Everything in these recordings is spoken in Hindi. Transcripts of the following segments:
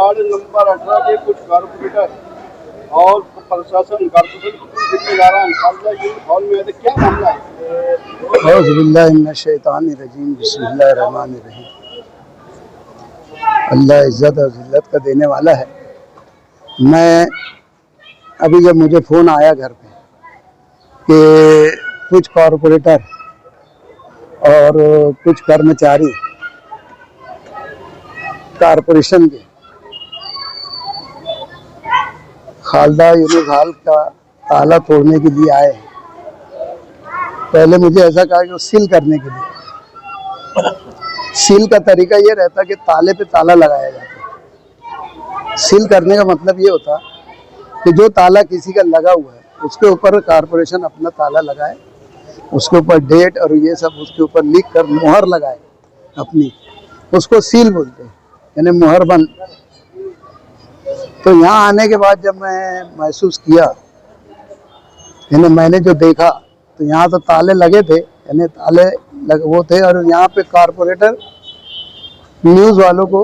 वार्ड नंबर 18 के कुछ कारपोरेटर और प्रशासन जिम्मेदारान हॉल में आए, क्या मामला है? औज़ुबिल्लाहिमिनश्शैतानिर्रजीम, बिस्मिल्लाहिर्रहमानिर्रहीम। अल्लाह इज़्ज़त और ज़िल्लत का देने वाला है। मैं अभी जब मुझे फ़ोन आया घर पे कि कुछ कॉरपोरेटर और कुछ कर्मचारी कारपोरेशन के खालदा यूनुस हॉल का ताला तोड़ने के लिए आए हैं। पहले मुझे ऐसा कहा कि वो सील करने के लिए। सील का तरीका ये रहता कि ताले पे ताला लगाया जाता। सील करने का मतलब ये होता कि जो ताला किसी का लगा हुआ है उसके ऊपर कारपोरेशन अपना ताला लगाए, उसके ऊपर डेट और ये सब उसके ऊपर लिख कर मुहर लगाए अपनी, उसको सील बोलते हैं, यानी मुहर बंद। तो यहाँ आने के बाद जब मैं महसूस किया, यानी मैंने जो देखा, तो यहाँ तो ताले लगे थे, यानी ताले वो थे, और यहाँ पे कारपोरेटर न्यूज़ वालों को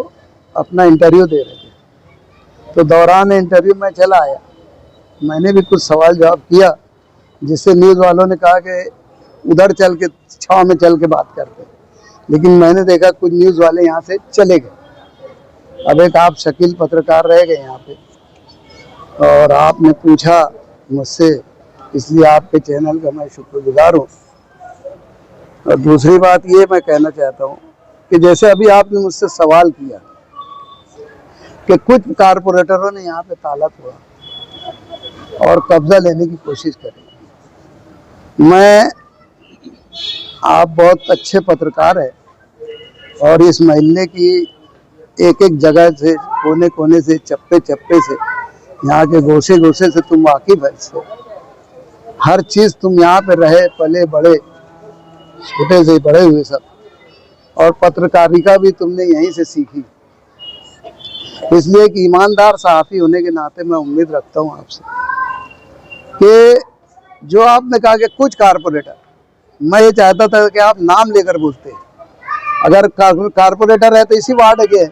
अपना इंटरव्यू दे रहे थे। तो दौरान इंटरव्यू में चला आया, मैंने भी कुछ सवाल जवाब किया, जिससे न्यूज़ वालों ने कहा कि उधर चल के छाँव में चल के बात करते, लेकिन मैंने देखा कुछ न्यूज़ वाले यहाँ से चले गए। अब एक आप शकील पत्रकार रह गए यहाँ पे, और आपने पूछा मुझसे, इसलिए आपके चैनल का मैं शुक्रगुजार हूँ। और दूसरी बात ये मैं कहना चाहता हूँ कि जैसे अभी आपने मुझसे सवाल किया कि कुछ कारपोरेटरों ने यहाँ पे ताला तोड़ा और कब्जा लेने की कोशिश करी। आप बहुत अच्छे पत्रकार हैं और इस महल्ले की एक एक जगह से, कोने कोने से, चप्पे चप्पे से, यहाँ के गोशे गोशे से तुम वाकिफ है इससे। हर चीज़ तुम यहाँ पे रहे, पले बड़े, छोटे से बड़े हुए सब, और पत्रकारिता भी तुमने यहीं से सीखी। इसलिए एक ईमानदार सहाफ़ी होने के नाते मैं उम्मीद रखता हूँ आपसे कि जो आपने कहा कि कुछ कारपोरेटर, मैं ये चाहता था कि आप नाम लेकर बोलते। अगर कारपोरेटर है तो इसी वार्ड के,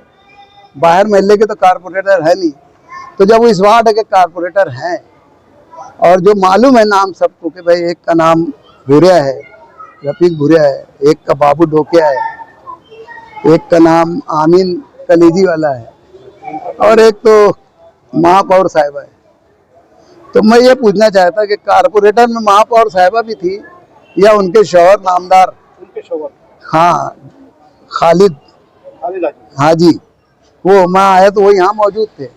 बाहर महल्ले के तो कारपोरेटर है नहीं। तो जब वो इस वार्ड के कारपोरेटर हैं और जो मालूम है नाम सबको कि भाई एक का नाम भूरिया है, रफीक भूरिया है, एक का बाबू डोकिया है, एक का नाम आमीन कलेजी वाला है, और एक तो महापौर साहिबा है। तो मैं ये पूछना चाहता कि कारपोरेटर में महापौर साहिबा भी थी या उनके शौहर नामदार? उनके शौहर, हाँ, खालिद हाजी, वो मैं आया तो वो यहाँ मौजूद थे।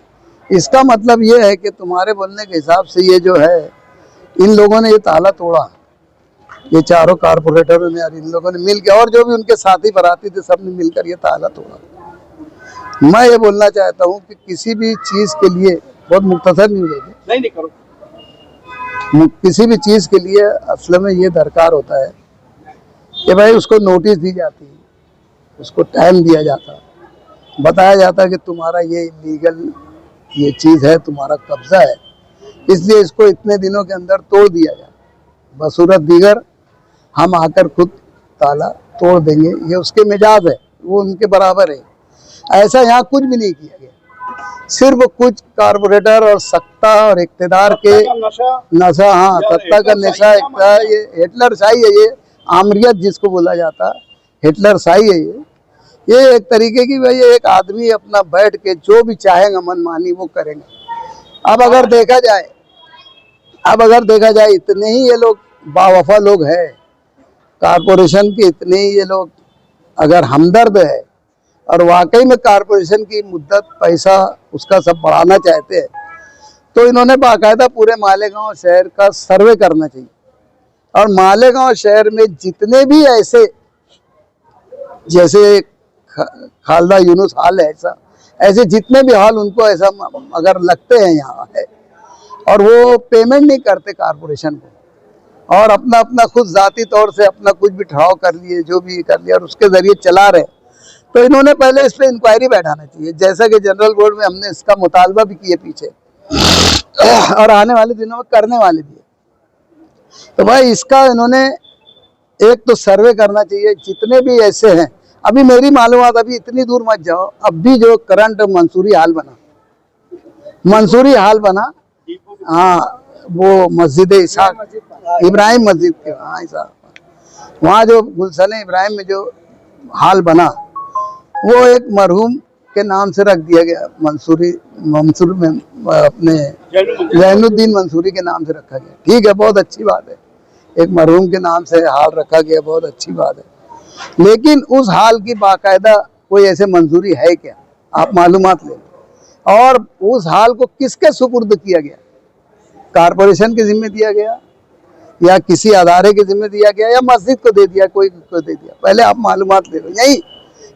इसका मतलब ये है कि तुम्हारे बोलने के हिसाब से ये जो है, इन लोगों ने ये ताला तोड़ा, ये चारों कारपोरेटरों ने और इन लोगों ने मिल के, और जो भी उनके साथी बराती थे, सब ने मिलकर ये ताला तोड़ा। मैं ये बोलना चाहता हूँ कि किसी भी चीज़ के लिए, बहुत मुख्तसर न्यूज़ है, नहीं करो, किसी भी चीज़ के लिए असल में ये दरकार होता है कि भाई उसको नोटिस दी जाती है, उसको टाइम दिया जाता, बताया जाता कि तुम्हारा ये इलीगल ये चीज़ है, तुम्हारा कब्जा है, इसलिए इसको इतने दिनों के अंदर तोड़ दिया जाए। बसूरत दीगर हम आकर खुद ताला तोड़ देंगे, ये उसके मिजाज है, वो उनके बराबर है। ऐसा यहाँ कुछ भी नहीं किया गया। सिर्फ कुछ कारपोरेटर और सत्ता और इक़्तिदार के नशा, हाँ, सत्ता का नशा, ये हिटलर शाही है, ये आमरियत जिसको बोला जाता, हिटलर शाही है ये एक तरीके की। भाई एक आदमी अपना बैठ के जो भी चाहेगा मनमानी वो करेगा। अब अगर देखा जाए इतने ही ये लोग बावफा लोग हैं कारपोरेशन के, इतने ही ये लोग अगर हमदर्द है और वाकई में कारपोरेशन की मुद्दत, पैसा उसका सब बढ़ाना चाहते हैं, तो इन्होंने बाकायदा पूरे मालेगांव शहर का सर्वे करना चाहिए। और मालेगांव शहर में जितने भी ऐसे, जैसे खालदा यूनुस हॉल है, ऐसे जितने भी हॉल उनको ऐसा अगर लगते हैं यहाँ है, और वो पेमेंट नहीं करते कारपोरेशन को, और अपना अपना खुद जाती तौर से अपना कुछ भी ठहराव कर लिए, जो भी कर लिया, और उसके ज़रिए चला रहे, तो इन्होंने पहले इस पर इंक्वायरी बैठाना चाहिए, जैसा कि जनरल बोर्ड में हमने इसका मुतालबा भी किए पीछे, और आने वाले दिनों में करने वाले भी। तो भाई इसका इन्होंने एक तो सर्वे करना चाहिए, जितने भी ऐसे हैं। अभी मेरी मालूमात, अभी इतनी दूर मत जाओ, अब भी जो करंट मंसूरी हाल बना, मंसूरी हाल बना। हाँ, वो मस्जिद इसाक इब्राहिम मस्जिद के वहाँ इसाक, वहाँ जो गुलशन इब्राहिम में जो हाल बना वो एक मरहूम के नाम से रख दिया गया। मंसूर में अपने जैनुद्दीन मंसूरी के नाम से रखा गया। ठीक है, बहुत अच्छी बात है, एक मरहूम के नाम से हाल रखा गया, बहुत अच्छी बात है। लेकिन उस हाल की बाकायदा कोई ऐसे मंजूरी है क्या? आप मालूमात ले लो। और उस हाल को किसके सुपुर्द किया गया? कारपोरेशन के जिम्मे दिया गया या किसी अदारे के जिम्मे दिया गया या मस्जिद को दे दिया, कोई को दे दिया? पहले आप मालूमात ले लो। यही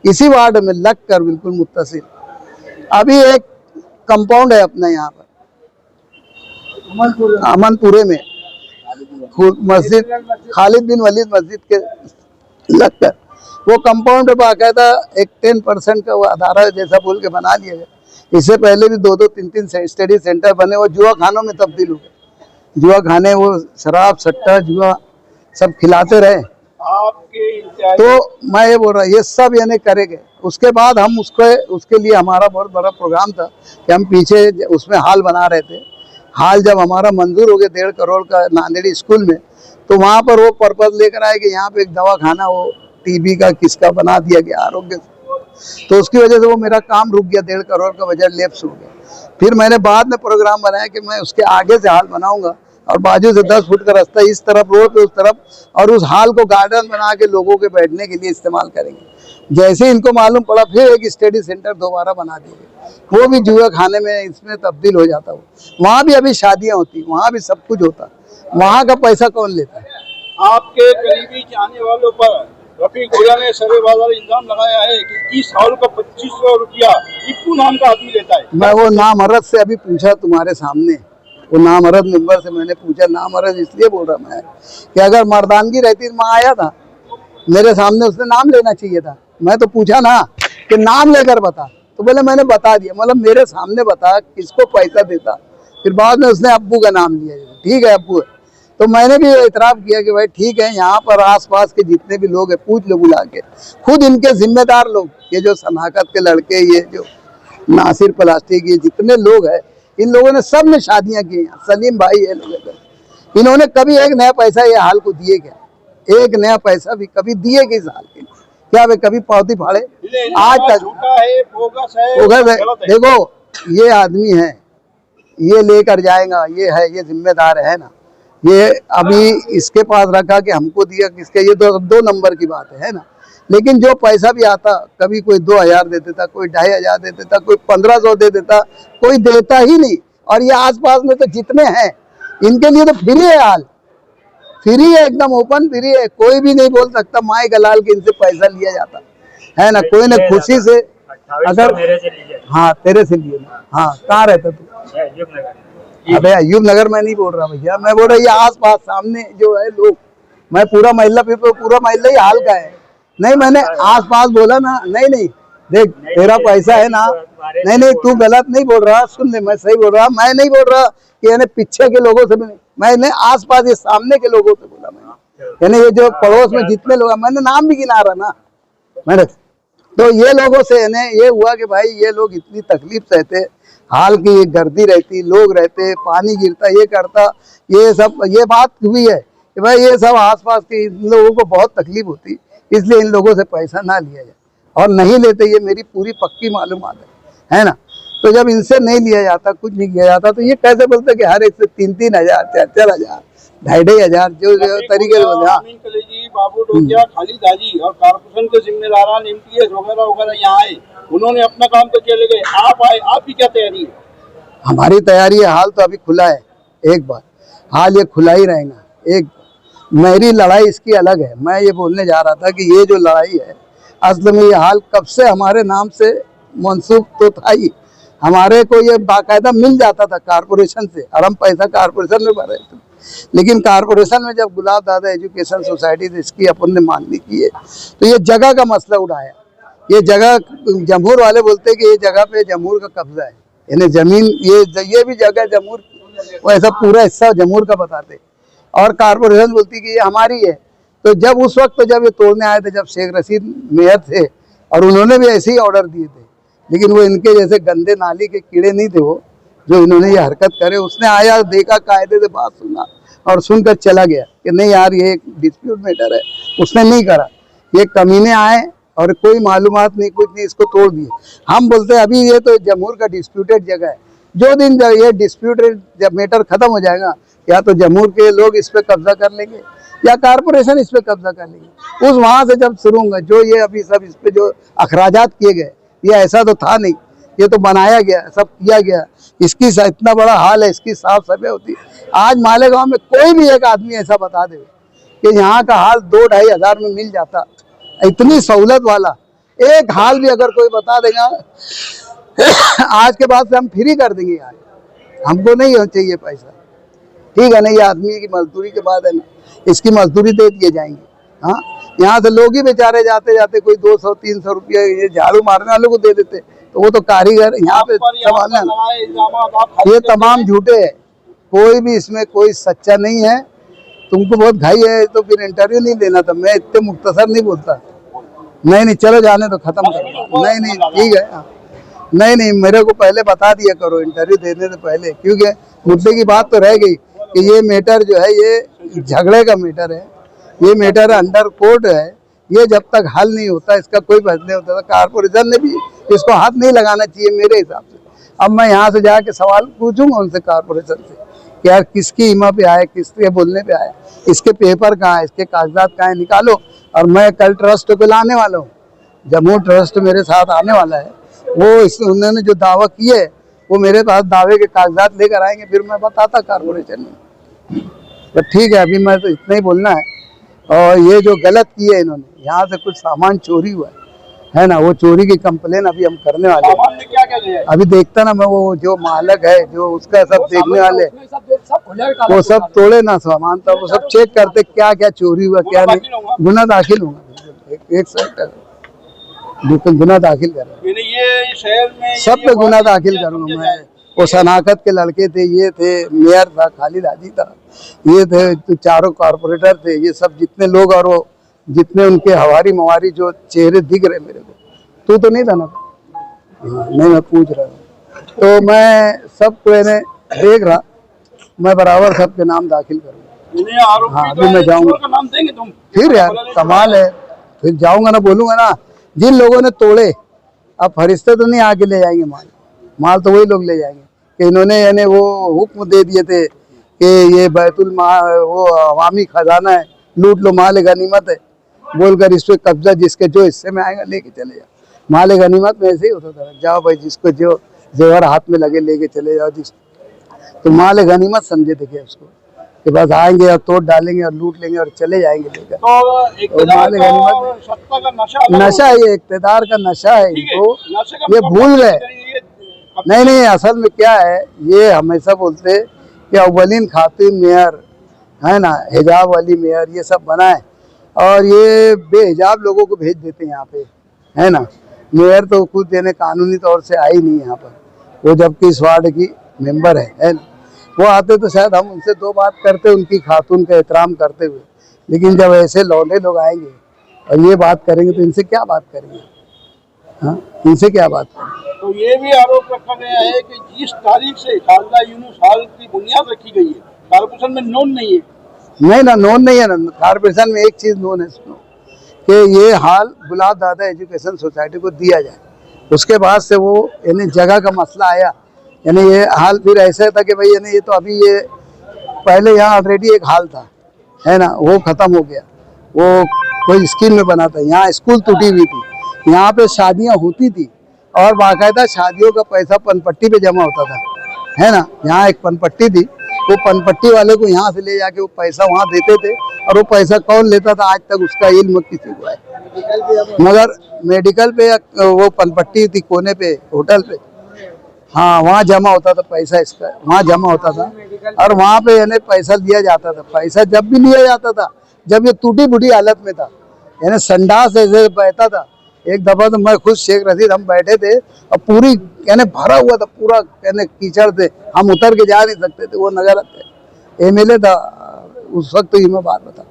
इसी वार्ड में लग कर बिल्कुल मुत्तसिल अभी एक कंपाउंड है अपने यहाँ पर अमनपुरे में, मस्जिद खालिद बिन वलीद मस्जिद के लगकर वो कंपाउंड बाकायदा एक 10% का वो अदारा जैसा बोल के बना दिया गया। इससे पहले भी 2-2, 3-3 स्टडी सेंटर बने, वो जुआ खानों में तब्दील हो गए। जुआ खाने, वो शराब सट्टा जुआ सब खिलाते रहे। तो मैं ये बोल रहा ये सब यानी करेंगे। उसके बाद हम उसके लिए हमारा बहुत बड़ा प्रोग्राम था कि हम पीछे उसमें हाल बना रहे थे। हाल जब हमारा मंजूर हो गया 1.5 करोड़ का नांदेड़ी स्कूल में, तो वहाँ पर वो पर्पज लेकर आए कि यहाँ पे एक दवा खाना वो टीबी का किसका बना दिया गया आरोग्य, तो उसकी वजह से वो मेरा काम रुक गया। 1.5 करोड़ का बजट लैप्स हो गया। फिर मैंने बाद में प्रोग्राम बनाया कि मैं उसके आगे से हाल बनाऊंगा और बाजू से 10 फुट का रास्ता इस तरफ रोड पे उस तरफ, और उस हाल को गार्डन बना के लोगों के बैठने के लिए इस्तेमाल करेंगे। जैसे इनको मालूम पड़ा फिर एक स्टडी सेंटर दोबारा बना देंगे, वो भी जुआ खाने में इसमें तब्दील हो जाता हो। वहाँ भी अभी शादियाँ होती, वहाँ भी सब कुछ होता, वहाँ का पैसा कौन लेता है? आपके करीबी जाने वालों पर रफीक भैया ने सरेबाजार इल्जाम लगाया है कि 30 साल का 2500 रुपया टिप्पू नाम का आदमी लेता है। मैं वो नामहरद से अभी पूछा तुम्हारे सामने, वो नामहरद मेंबर से मैंने पूछा। नामहरद इसलिए बोल रहा मैं कि अगर मर्दानगी रहती तो मैं आया था, मेरे सामने उसने नाम लेना चाहिए था। मैं तो पूछा ना कि नाम लेकर बता, तो बोले मैंने बता दिया। मतलब मेरे सामने बता किसको पैसा देता। फिर बाद में उसने अब्बू का नाम लिया। ठीक है अब्बू है, तो मैंने भी इतराफ़ किया कि भाई ठीक है, यहाँ पर आसपास के जितने भी लोग हैं पूछ लो बुला के। खुद इनके जिम्मेदार लोग, ये जो सनाकत के लड़के, ये जो नासिर प्लास्टिक, ये जितने लोग हैं, इन लोगों ने सब ने शादियाँ की हैं। सलीम भाई ये लोग, इन्होंने कभी एक नया पैसा ये हाल को दिए क्या? एक नया पैसा भी कभी दिए किस हाल के? क्या वे कभी पावती फाड़े? आज तक देखो ये आदमी है, ये लेकर जाएगा, ये है, ये जिम्मेदार है ना। ये अभी इसके पास रखा कि हमको दिया किसके, ये दो नंबर की बात है ना। लेकिन जो पैसा भी आता, कभी कोई 2000 दे देता, कोई 2500 दे देता, कोई 1500 दे देता, कोई देता ही नहीं। और ये आसपास में तो जितने हैं इनके लिए तो फ्री है, हाल फ्री है, एकदम ओपन फ्री है। कोई भी नहीं बोल सकता माए गलाल के इनसे पैसा लिया जाता है ना। कोई ना खुशी से, अगर हाँ तेरे से लिए ना। हाँ कहाँ रहता तू? अबे अयूब नगर में नहीं बोल रहा भैया, मैं बोल रहा ये आस पास सामने जो है लोग, मैं पूरा महिला फिर पूरा महिला ही हाल का है। नहीं मैंने आस पास बोला ना। नहीं देख तेरा पैसा है ना। नहीं तू गलत नहीं बोल रहा, सुन ले मैं सही बोल रहा। मैं नहीं बोल रहा कि यानी पीछे के लोगों से, मैंने आस पास ये सामने के लोगों से बोला। मैंने यानी ये जो पड़ोस में जितने लोग, मैंने नाम भी गिना रहा ना मैंने। तो ये लोगों से ये हुआ कि भाई ये लोग इतनी तकलीफ सहते, हाल की गर्दी रहती, लोग रहते, पानी गिरता, ये करता, ये सब, ये बात हुई है कि भाई ये सब आसपास के इन लोगों को बहुत तकलीफ होती, इसलिए इन लोगों से पैसा ना लिया जाए। और नहीं लेते, ये मेरी पूरी पक्की मालूमात है ना। तो जब इनसे नहीं लिया जाता, कुछ नहीं किया जाता, तो ये कैसे बोलते कि हर एक से 3-3 हज़ार, 4-4 हज़ार, 2.5 हज़ार जो तरीके से बाबू डोकिया, खालिद हाजी और कारपोरेशन के जिम्मेदारान एमटीएस वगैरह यहाँ आए, उन्होंने अपना काम तो चले गए। आप आए, आपकी क्या तैयारी है? हमारी तैयारी है, हाल तो अभी खुला है। एक बार हाल ये खुला ही रहेगा। एक मेरी लड़ाई इसकी अलग है। मैं ये बोलने जा रहा था कि ये जो लड़ाई है, असल में ये हाल कब से हमारे नाम से मंसूब तो था ही। हमारे को ये बाकायदा मिल जाता था कारपोरेशन से, और हम पैसा कारपोरेशन में भरे थे। लेकिन कारपोरेशन में जब गुलाब दादा एजुकेशन सोसाइटी से इसकी अपन ने मांगनी की है, तो ये जगह का मसला उठाया। ये जगह जमहूर वाले बोलते कि ये जगह पे जमहूर का कब्जा है, यानी जमीन ये भी जगह जमहूर, वैसा पूरा हिस्सा जमहूर का बताते। और कारपोरेशन बोलती कि ये हमारी है। तो जब उस वक्त जब ये तोड़ने आए थे, जब शेख रशीद मेयर थे, और उन्होंने भी ऐसे ही ऑर्डर दिए थे, लेकिन वो इनके जैसे गंदे नाली के कीड़े नहीं थे, वो जो इन्होंने ये हरकत करे। उसने आया, देखा, कायदे से बात सुना और सुनकर चला गया कि नहीं यार ये एक डिस्प्यूट मैटर है। उसने नहीं करा। ये कमीने आए और कोई मालूमात नहीं, कुछ नहीं, इसको तोड़ दिए। हम बोलते हैं अभी ये तो जमूर का डिस्प्यूटेड जगह है। जो दिन ये डिस्प्यूटेड जब मैटर खत्म हो जाएगा, या तो जमूर के लोग इस पे कब्जा कर लेंगे या कारपोरेशन इस पे कब्जा कर लेंगे। उस वहां से जब शुरू होगा, जो ये अभी सब इस पे जो अखराजात किए गए, ये ऐसा तो था नहीं, ये तो बनाया गया, सब किया गया। इसकी इतना बड़ा हाल है, इसकी साफ सफाई होती। आज मालेगांव में कोई भी एक आदमी ऐसा बता दे कि यहाँ का हाल 2-2.5 हज़ार में मिल जाता, इतनी सहूलत वाला एक हाल भी अगर कोई बता देगा आज के बाद से हम फ्री कर देंगे यार, हमको नहीं चाहिए पैसा, ठीक है ना। ये आदमी की मजदूरी के बाद है ना, इसकी मजदूरी दे दिए जाएंगे। हाँ, यहाँ से लोग ही बेचारे जाते जाते कोई 200-300 रुपया ये झाड़ू मारने वालों को दे देते, तो वो तो कारीगर यहाँ पे संभालना। ये तमाम झूठे है, कोई भी इसमें कोई सच्चा नहीं है। तुमको बहुत घाई है तो फिर इंटरव्यू नहीं देना था। मैं इतने मुख्तसर नहीं बोलता। नहीं चलो जाने तो खत्म करो। नहीं ठीक है, नहीं मेरे को पहले बता दिया करो इंटरव्यू देने से पहले, क्योंकि मुद्दे की बात तो रह गई कि ये मैटर जो है ये झगड़े का मैटर है, ये मैटर अंडर कोर्ट है। ये जब तक हल नहीं होता इसका कोई फैसला नहीं होता। कारपोरेशन ने भी इसको हाथ नहीं लगाना चाहिए मेरे हिसाब से। अब मैं यहाँ से जाके सवाल पूछूंगा उनसे कारपोरेशन से कि यार किसकी इमा पे आए, किसके बोलने पे आए, इसके पेपर कहाँ है, इसके कागजात कहाँ है, निकालो। और मैं कल ट्रस्ट को लाने वाला हूँ, जम्मू ट्रस्ट मेरे साथ आने वाला है। वो उन्होंने जो दावा किए वो मेरे पास दावे के कागजात लेकर आएंगे, फिर मैं बताता कारपोरेशन में। तो ठीक है, अभी मैं तो इतना ही बोलना है। और ये जो गलत किए इन्होंने, यहाँ से कुछ सामान चोरी हुआ है ना, वो चोरी की कंप्लेन अभी हम करने वाले हैं। क्या क्या है? अभी देखता ना मैं, वो जो मालक है जो उसका सब देखने वाले, वो सब तोड़े ना सामान, तो वो सब चेक करते क्या क्या चोरी हुआ क्या नहीं। गुना दाखिल होगा, एक सेकंड, गुना दाखिल करें, ये शहर में सब पे गुना दाखिल करूंगा मैं। वो शनाख्त के लड़के थे, ये थे, मेयर था, खालिद हाजी था, ये थे, तो चारों कारपोरेटर थे, ये सब जितने लोग और वो जितने उनके हवारी मवारी जो चेहरे दिख रहे मेरे को। तू तो नहीं था ना? नहीं, मैं पूछ रहा हूँ। तो मैं सबको देख रहा, मैं बराबर सबके नाम दाखिल करूँगा। हाँ, अभी मैं जाऊँगा। नाम देंगे तुम? फिर यार कमाल है, फिर जाऊँगा ना, बोलूँगा ना जिन लोगों ने तोड़े। अब फरिश्ते तो नहीं आके ले जाएंगे माल तो वही लोग ले जाएंगे कि इन्होंने यानी वो हुक्म दे दिए थे कि ये बैतुल वो अवामी खजाना है, लूट लो, माल गनीमत है बोलकर इस पे कब्जा जिसके जो हिस्से में आएगा लेके चले जाओ। माल गनीमत में ऐसे ही होता था, जाओ भाई जिसको जो जेवर हाथ में लगे लेके चले जाओ। जिस तो माल गनीमत समझे थे क्या उसको, कि बस आएंगे और तोड़ डालेंगे और लूट लेंगे और चले जाएंगे लेकर। तो माल गनीमत सत्ता का नशा है, ये इक़्तिदार का नशा है इनको, ये भूल गए। नहीं असल में क्या है, ये हमेशा बोलते कि अव्वलीन खातिन मेयर है ना, हिजाब वाली मेयर, ये सब बनाए और ये बेहिजाब लोगों को भेज देते हैं यहाँ पे, है ना। मेयर तो खुद यानी कानूनी तौर से आई नहीं यहाँ पर, वो जबकि इस वार्ड की मेंबर है ना। वो आते तो शायद हम उनसे 2 बात करते, उनकी खातून का एहतराम करते हुए। लेकिन जब ऐसे लौंडे लोग आएंगे और ये बात करेंगे तो इनसे क्या बात करेंगे? हाँ, इनसे क्या बात करेंगे? तो ये भी आरोप रखा गया है कि जिस तारीख से खालदा यूनुस हाल की बुनियाद रखी गई है, कारपोरेशन में नोन नहीं है। नहीं ना, नोन नहीं है ना। कारपोरेशन में एक चीज नोन है, सुनो, कि ये हाल गुलाब दादा एजुकेशन सोसाइटी को दिया जाए। उसके बाद से वो यानी जगह का मसला आया, यानी ये हाल फिर ऐसा था कि भाई यानी ये तो अभी ये पहले यहाँ ऑलरेडी एक हाल था, है ना, वो खत्म हो गया। वो कोई स्कीम में बना था, यहाँ स्कूल टूटी हुई थी, यहाँ पे शादियाँ होती थी और बाकायदा शादियों का पैसा पनपट्टी पे जमा होता था, है ना। यहाँ एक पनपट्टी थी, वो पनपट्टी वाले को यहाँ से ले जाके वो पैसा वहाँ देते थे और वो पैसा कौन लेता था आज तक उसका इल्म किसी को है। मगर मेडिकल पे वो पनपट्टी थी कोने पे होटल पे, हाँ, वहाँ जमा होता था पैसा, इसका वहाँ जमा होता था और वहाँ पे यानी पैसा लिया जाता था। पैसा जब भी लिया जाता था जब ये टूटी फूटी हालत में था, यानी संडास ऐसे बहता था। एक दफा तो मैं खुद शेख रशीद हम बैठे थे और पूरी यानी भरा हुआ था, पूरा यानी कीचड़ थे, हम उतर के जा नहीं सकते थे। वो नगर MLA था उस वक्त, ये मैं बात बता।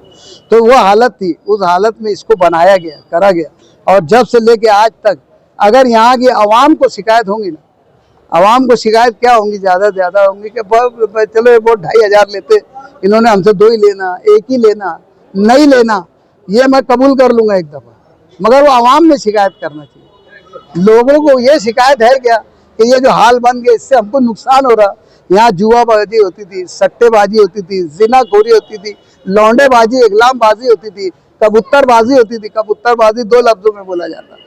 तो वो हालत थी, उस हालत में इसको बनाया गया, करा गया। और जब से लेके आज तक अगर यहाँ की आवाम को शिकायत होंगी ना, आवाम को शिकायत क्या होंगी, ज्यादा से ज्यादा होंगी कि चलो ये वोट 2500 लेते, इन्होंने हमसे 2 ही लेना, 1 ही लेना, नहीं लेना, ये मैं कबूल कर लूंगा एक दफा, मगर वो आवाम में शिकायत करना चाहिए। लोगों को ये शिकायत है क्या कि ये जो हाल बन गया इससे हमको नुकसान हो रहा। यहाँ जुआबाजी होती थी, सट्टेबाजी होती थी, जिनाखोरी होती थी, लौंडेबाजी, इगलामबाजी होती थी, कबूतरबाजी होती थी। कबूतरबाजी 2 लफ्जों में बोला जाता,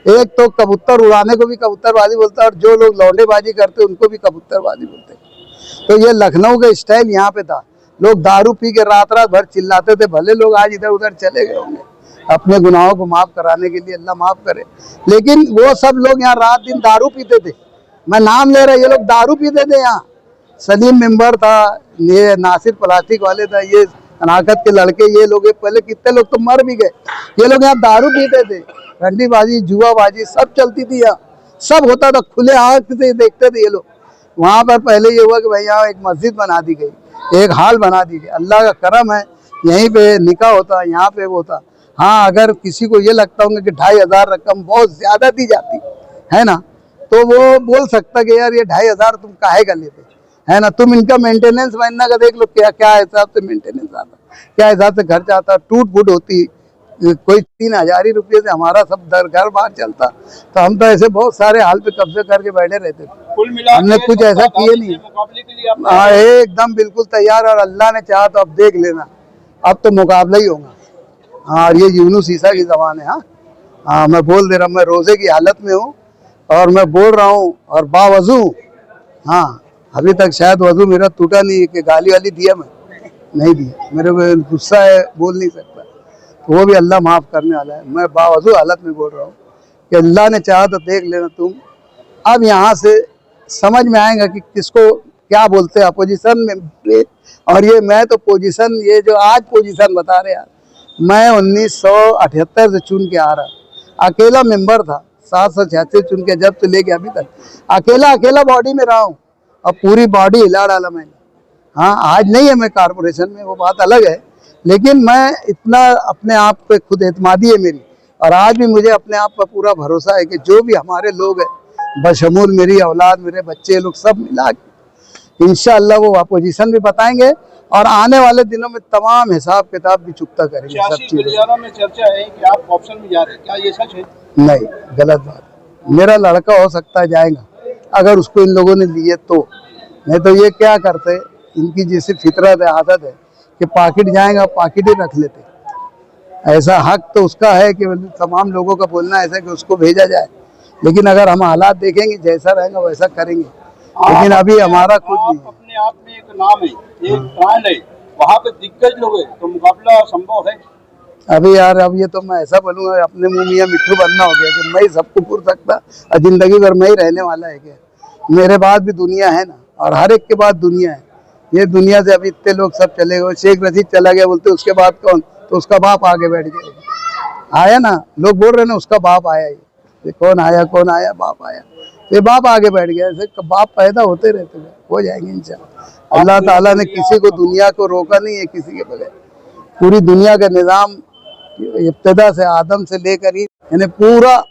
एक तो कबूतर उड़ाने को भी कबूतरबाजी बोलता है और जो लोग लौंडेबाजी करते उनको भी कबूतरबाजी बोलते। तो ये लखनऊ का स्टाइल यहाँ पे था। लोग दारू पी के रात रात भर चिल्लाते थे, भले लोग आज इधर उधर चले गए होंगे अपने गुनाहों को माफ कराने के लिए, अल्लाह माफ करे, लेकिन वो सब लोग यहाँ रात दिन दारू पीते थे। मैं नाम ले रहा, ये लोग दारू पीते थे। यहाँ सलीम मेंबर था, ये नासिर प्लास्टिक वाले था, ये अनाकत के लड़के, ये लोग पहले कितने लोग तो मर भी गए। ये लोग यहाँ दारू पीते थे, रंडीबाजी, जुआबाजी सब चलती थी यहाँ, सब होता था, खुले आंख से देखते थे ये लोग। वहाँ पर पहले ये हुआ कि भाई यहाँ एक मस्जिद बना दी गई, एक हाल बना दी गई, अल्लाह का करम है, यहीं पे निकाह होता, यहाँ पे वो होता। हाँ, अगर किसी को ये लगता होगा कि 2500 रकम बहुत ज्यादा दी जाती है ना, तो वो बोल सकता कि यार ये 2500 तुम काहे का लेते है ना, तुम इनका मेंटेनेंस महीना का देख लो, क्या क्या हिसाब से मेंटेनेंस आता, क्या हिसाब से खर्च आता, टूट फूट होती, कोई 3000 ही रुपये से हमारा सब घर बाहर चलता। तो हम तो ऐसे बहुत सारे हाल पे कब्जे करके बैठे रहते थे, कुल मिला हमने कुछ ऐसा किए नहीं। मुकाबले के लिए हाँ, एकदम बिल्कुल तैयार, और अल्लाह ने चाहा तो अब देख लेना, अब तो मुकाबला ही होगा। हाँ, और ये यूनुस ईसा की जबान है। हाँ, मैं बोल दे रहा हूँ, मैं रोजे की हालत में हूँ और मैं बोल रहा हूँ और बावजू। हाँ, अभी तक शायद वजू मेरा टूटा नहीं कि गाली वाली दिया, मैं नहीं दिया, मेरे को गुस्सा है, बोल नहीं सकता, तो वो भी अल्लाह माफ करने वाला है। मैं बावजू हालत में बोल रहा हूँ कि अल्लाह ने चाहा तो देख लेना तुम। अब यहाँ से समझ में आएगा कि किसको क्या बोलते हैं अपोजिशन में। और ये मैं तो पोजीशन, ये जो आज पोजीशन बता रहे यार, मैं 1978 से चुन के आ रहा, अकेला मेंबर था, 786 चुन के जब से लेके अभी तक अकेला बॉडी में रहा हूँ, और पूरी बॉडी हिला डाला मैंने। हाँ, आज नहीं है मैं कारपोरेशन में, वो बात अलग है, लेकिन मैं इतना अपने आप पे खुद एतमादी है मेरी, और आज भी मुझे अपने आप पर पूरा भरोसा है कि जो भी हमारे लोग हैं, बशमूल मेरी औलाद, मेरे बच्चे लोग, सब मिला के इंशाअल्लाह वो अपोजिशन भी बताएंगे, और आने वाले दिनों में तमाम हिसाब किताब भी चुकता करेंगे सब चीज़ें। में चर्चा है कि आप ऑप्शन में जा रहे हैं, क्या ये सच है? नहीं, गलत बात है। मेरा लड़का हो सकता है जाएगा, अगर उसको इन लोगों ने लिए तो, नहीं तो ये क्या करते, इनकी जैसी फितरत है, आदत है कि पाकिट जाएगा, पाकिट ही रख लेते। ऐसा हक तो उसका है कि तमाम लोगों का बोलना ऐसा कि उसको भेजा जाए, लेकिन अगर हम हालात देखेंगे जैसा रहेगा वैसा करेंगे, लेकिन अभी हमारा कुछ नहीं। अपने आप में एक नाम है, एक ब्रांड है, वहाँ पे दिग्गज लोग है, तो मुकाबला संभव है। अभी यार, अब ये तो मैं ऐसा बोलूँगा, अपने मुँह मियाँ मिट्ठू बनना हो गया कि मैं ही सबको पूर सकता और जिंदगी भर मैं ही रहने वाला है क्या? मेरे बाद भी दुनिया है ना, और हर एक के बाद दुनिया है। ये दुनिया से अभी इतने लोग सब चले गए, शेख रशीद चला गया, बोलते उसके बाद कौन, तो उसका बाप आगे बैठ गया, आया ना, लोग बोल रहे ना उसका बाप आया, ये कौन आया, बाप आया, ये बाप आगे बैठ गया। ऐसे बाप पैदा होते रहते हैं, हो जाएंगे इंशाअल्लाह। अल्लाह ताला ने किसी को दुनिया को रोका नहीं है किसी के बगैर। पूरी दुनिया का निज़ाम इब्तिदा से आदम से लेकर ही यानी पूरा